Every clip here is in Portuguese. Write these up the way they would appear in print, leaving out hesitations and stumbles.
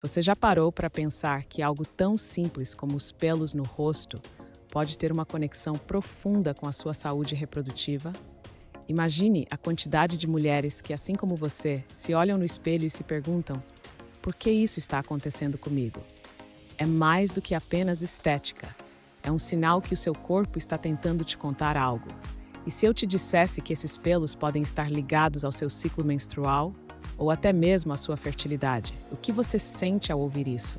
Você já parou para pensar que algo tão simples como os pelos no rosto pode ter uma conexão profunda com a sua saúde reprodutiva? Imagine a quantidade de mulheres que, assim como você, se olham no espelho e se perguntam: por que isso está acontecendo comigo? É mais do que apenas estética. É um sinal que o seu corpo está tentando te contar algo. E se eu te dissesse que esses pelos podem estar ligados ao seu ciclo menstrual, ou até mesmo à sua fertilidade, o que você sente ao ouvir isso?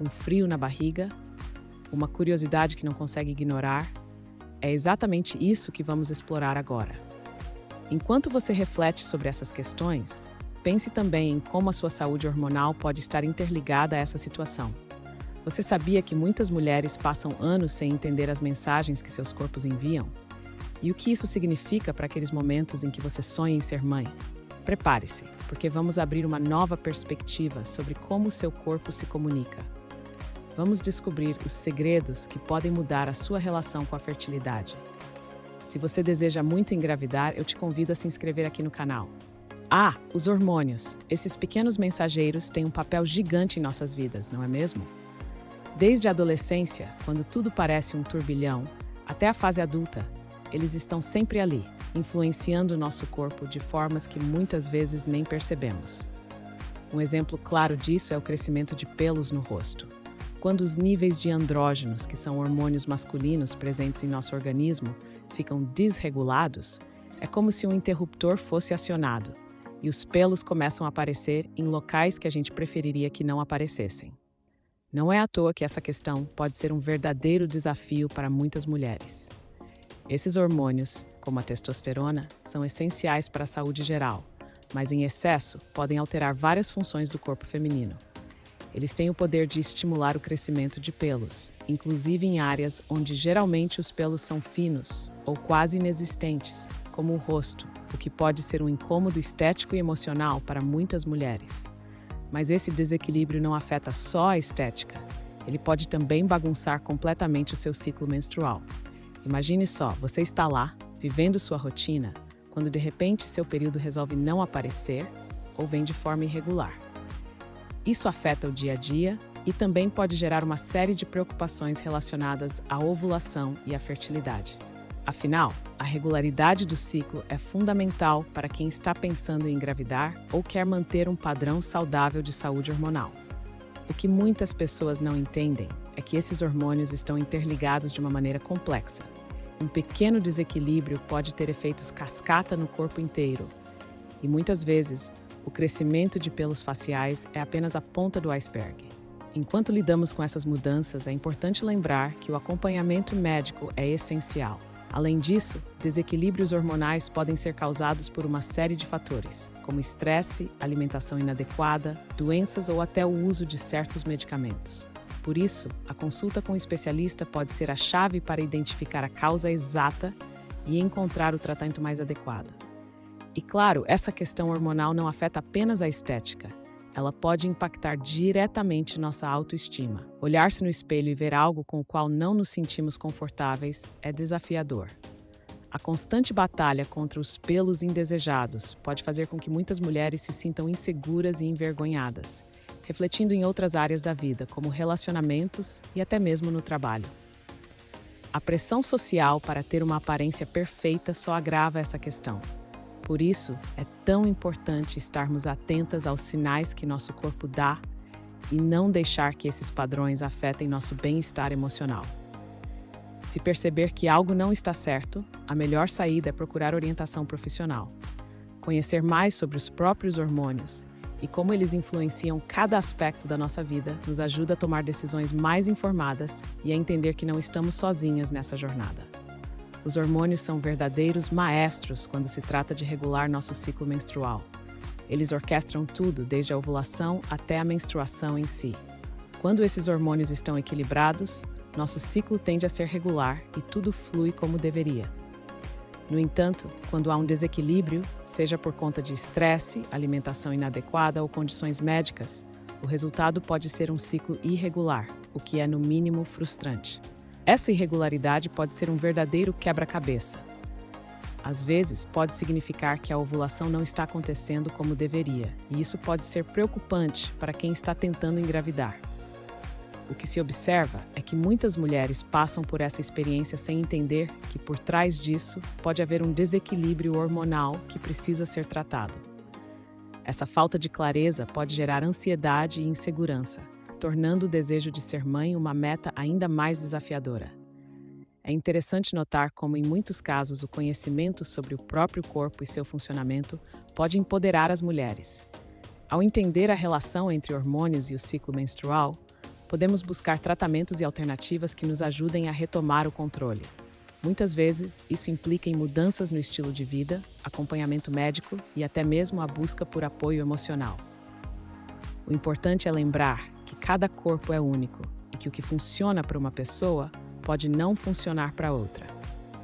Um frio na barriga? Uma curiosidade que não consegue ignorar? É exatamente isso que vamos explorar agora. Enquanto você reflete sobre essas questões, pense também em como a sua saúde hormonal pode estar interligada a essa situação. Você sabia que muitas mulheres passam anos sem entender as mensagens que seus corpos enviam? E o que isso significa para aqueles momentos em que você sonha em ser mãe? Prepare-se, porque vamos abrir uma nova perspectiva sobre como o seu corpo se comunica. Vamos descobrir os segredos que podem mudar a sua relação com a fertilidade. Se você deseja muito engravidar, eu te convido a se inscrever aqui no canal. Os hormônios. Esses pequenos mensageiros têm um papel gigante em nossas vidas, não é mesmo? Desde a adolescência, quando tudo parece um turbilhão, até a fase adulta, eles estão sempre ali, influenciando o nosso corpo de formas que muitas vezes nem percebemos. Um exemplo claro disso é o crescimento de pelos no rosto. Quando os níveis de andrógenos, que são hormônios masculinos presentes em nosso organismo, ficam desregulados, é como se um interruptor fosse acionado, e os pelos começam a aparecer em locais que a gente preferiria que não aparecessem. Não é à toa que essa questão pode ser um verdadeiro desafio para muitas mulheres. Esses hormônios, como a testosterona, são essenciais para a saúde geral, mas em excesso podem alterar várias funções do corpo feminino. Eles têm o poder de estimular o crescimento de pelos, inclusive em áreas onde geralmente os pelos são finos ou quase inexistentes, como o rosto, o que pode ser um incômodo estético e emocional para muitas mulheres. Mas esse desequilíbrio não afeta só a estética, ele pode também bagunçar completamente o seu ciclo menstrual. Imagine só, você está lá, vivendo sua rotina, quando de repente seu período resolve não aparecer ou vem de forma irregular. Isso afeta o dia a dia e também pode gerar uma série de preocupações relacionadas à ovulação e à fertilidade. Afinal, a regularidade do ciclo é fundamental para quem está pensando em engravidar ou quer manter um padrão saudável de saúde hormonal. O que muitas pessoas não entendem é que esses hormônios estão interligados de uma maneira complexa. Um pequeno desequilíbrio pode ter efeitos cascata no corpo inteiro. E muitas vezes, o crescimento de pelos faciais é apenas a ponta do iceberg. Enquanto lidamos com essas mudanças, é importante lembrar que o acompanhamento médico é essencial. Além disso, desequilíbrios hormonais podem ser causados por uma série de fatores, como estresse, alimentação inadequada, doenças ou até o uso de certos medicamentos. Por isso, a consulta com um especialista pode ser a chave para identificar a causa exata e encontrar o tratamento mais adequado. E claro, essa questão hormonal não afeta apenas a estética. Ela pode impactar diretamente nossa autoestima. Olhar-se no espelho e ver algo com o qual não nos sentimos confortáveis é desafiador. A constante batalha contra os pelos indesejados pode fazer com que muitas mulheres se sintam inseguras e envergonhadas, refletindo em outras áreas da vida, como relacionamentos e até mesmo no trabalho. A pressão social para ter uma aparência perfeita só agrava essa questão. Por isso, é tão importante estarmos atentas aos sinais que nosso corpo dá e não deixar que esses padrões afetem nosso bem-estar emocional. Se perceber que algo não está certo, a melhor saída é procurar orientação profissional. Conhecer mais sobre os próprios hormônios e como eles influenciam cada aspecto da nossa vida nos ajuda a tomar decisões mais informadas e a entender que não estamos sozinhas nessa jornada. Os hormônios são verdadeiros maestros quando se trata de regular nosso ciclo menstrual. Eles orquestram tudo, desde a ovulação até a menstruação em si. Quando esses hormônios estão equilibrados, nosso ciclo tende a ser regular e tudo flui como deveria. No entanto, quando há um desequilíbrio, seja por conta de estresse, alimentação inadequada ou condições médicas, o resultado pode ser um ciclo irregular, o que é, no mínimo, frustrante. Essa irregularidade pode ser um verdadeiro quebra-cabeça. Às vezes, pode significar que a ovulação não está acontecendo como deveria, e isso pode ser preocupante para quem está tentando engravidar. O que se observa é que muitas mulheres passam por essa experiência sem entender que, por trás disso, pode haver um desequilíbrio hormonal que precisa ser tratado. Essa falta de clareza pode gerar ansiedade e insegurança, tornando o desejo de ser mãe uma meta ainda mais desafiadora. É interessante notar como, em muitos casos, o conhecimento sobre o próprio corpo e seu funcionamento pode empoderar as mulheres. Ao entender a relação entre hormônios e o ciclo menstrual, podemos buscar tratamentos e alternativas que nos ajudem a retomar o controle. Muitas vezes, isso implica em mudanças no estilo de vida, acompanhamento médico e até mesmo a busca por apoio emocional. O importante é lembrar que cada corpo é único e que o que funciona para uma pessoa pode não funcionar para outra.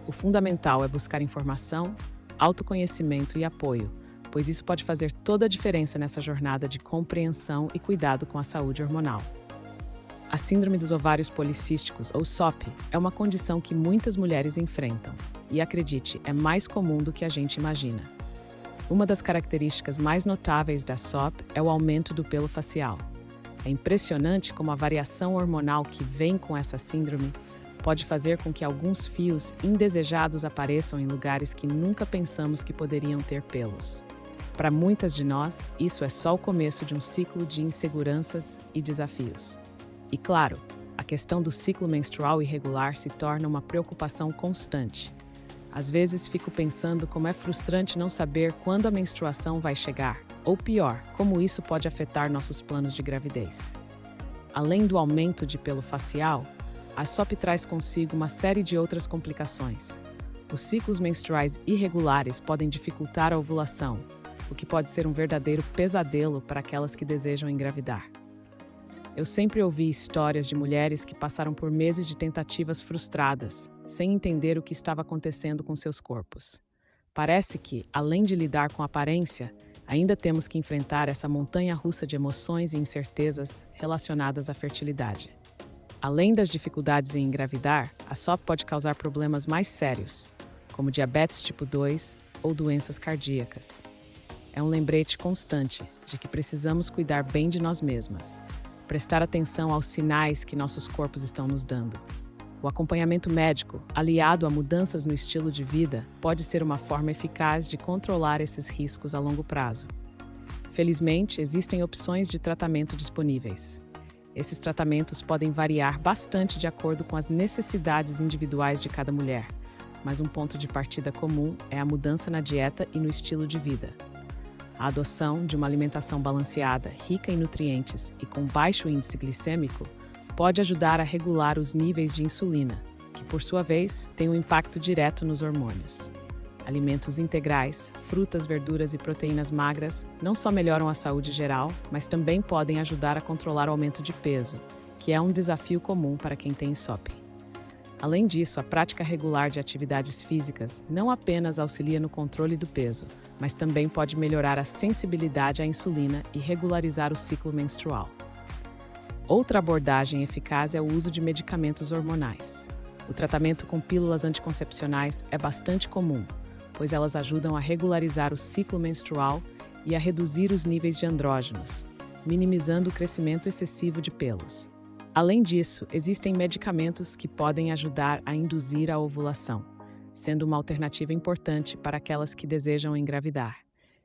O fundamental é buscar informação, autoconhecimento e apoio, pois isso pode fazer toda a diferença nessa jornada de compreensão e cuidado com a saúde hormonal. A Síndrome dos Ovários Policísticos, ou SOP, é uma condição que muitas mulheres enfrentam. E acredite, é mais comum do que a gente imagina. Uma das características mais notáveis da SOP é o aumento do pelo facial. É impressionante como a variação hormonal que vem com essa síndrome pode fazer com que alguns fios indesejados apareçam em lugares que nunca pensamos que poderiam ter pelos. Para muitas de nós, isso é só o começo de um ciclo de inseguranças e desafios. E claro, a questão do ciclo menstrual irregular se torna uma preocupação constante. Às vezes fico pensando como é frustrante não saber quando a menstruação vai chegar, ou pior, como isso pode afetar nossos planos de gravidez. Além do aumento de pelo facial, a SOP traz consigo uma série de outras complicações. Os ciclos menstruais irregulares podem dificultar a ovulação, o que pode ser um verdadeiro pesadelo para aquelas que desejam engravidar. Eu sempre ouvi histórias de mulheres que passaram por meses de tentativas frustradas, sem entender o que estava acontecendo com seus corpos. Parece que, além de lidar com a aparência, ainda temos que enfrentar essa montanha-russa de emoções e incertezas relacionadas à fertilidade. Além das dificuldades em engravidar, a SOP pode causar problemas mais sérios, como diabetes tipo 2 ou doenças cardíacas. É um lembrete constante de que precisamos cuidar bem de nós mesmas, prestar atenção aos sinais que nossos corpos estão nos dando. O acompanhamento médico, aliado a mudanças no estilo de vida, pode ser uma forma eficaz de controlar esses riscos a longo prazo. Felizmente, existem opções de tratamento disponíveis. Esses tratamentos podem variar bastante de acordo com as necessidades individuais de cada mulher, mas um ponto de partida comum é a mudança na dieta e no estilo de vida. A adoção de uma alimentação balanceada, rica em nutrientes e com baixo índice glicêmico pode ajudar a regular os níveis de insulina, que, por sua vez, tem um impacto direto nos hormônios. Alimentos integrais, frutas, verduras e proteínas magras não só melhoram a saúde geral, mas também podem ajudar a controlar o aumento de peso, que é um desafio comum para quem tem SOP. Além disso, a prática regular de atividades físicas não apenas auxilia no controle do peso, mas também pode melhorar a sensibilidade à insulina e regularizar o ciclo menstrual. Outra abordagem eficaz é o uso de medicamentos hormonais. O tratamento com pílulas anticoncepcionais é bastante comum, pois elas ajudam a regularizar o ciclo menstrual e a reduzir os níveis de andrógenos, minimizando o crescimento excessivo de pelos. Além disso, existem medicamentos que podem ajudar a induzir a ovulação, sendo uma alternativa importante para aquelas que desejam engravidar.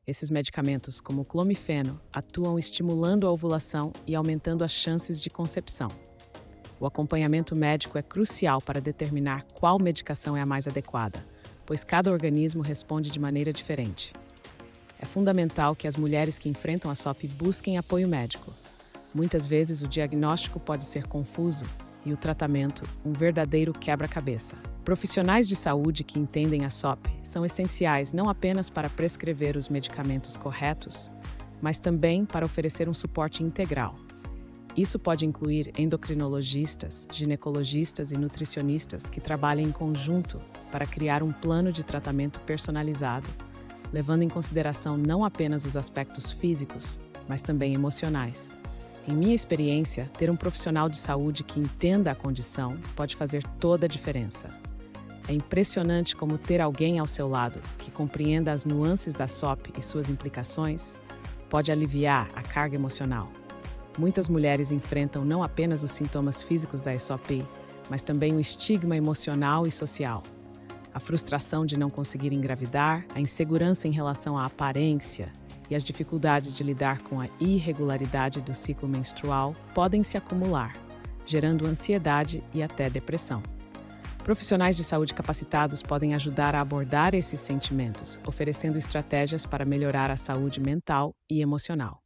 Esses medicamentos, como o clomifeno, atuam estimulando a ovulação e aumentando as chances de concepção. O acompanhamento médico é crucial para determinar qual medicação é a mais adequada, pois cada organismo responde de maneira diferente. É fundamental que as mulheres que enfrentam a SOP busquem apoio médico. Muitas vezes o diagnóstico pode ser confuso e o tratamento um verdadeiro quebra-cabeça. Profissionais de saúde que entendem a SOP são essenciais não apenas para prescrever os medicamentos corretos, mas também para oferecer um suporte integral. Isso pode incluir endocrinologistas, ginecologistas e nutricionistas que trabalhem em conjunto para criar um plano de tratamento personalizado, levando em consideração não apenas os aspectos físicos, mas também emocionais. Em minha experiência, ter um profissional de saúde que entenda a condição pode fazer toda a diferença. É impressionante como ter alguém ao seu lado que compreenda as nuances da SOP e suas implicações pode aliviar a carga emocional. Muitas mulheres enfrentam não apenas os sintomas físicos da SOP, mas também o estigma emocional e social. A frustração de não conseguir engravidar, a insegurança em relação à aparência e as dificuldades de lidar com a irregularidade do ciclo menstrual podem se acumular, gerando ansiedade e até depressão. Profissionais de saúde capacitados podem ajudar a abordar esses sentimentos, oferecendo estratégias para melhorar a saúde mental e emocional.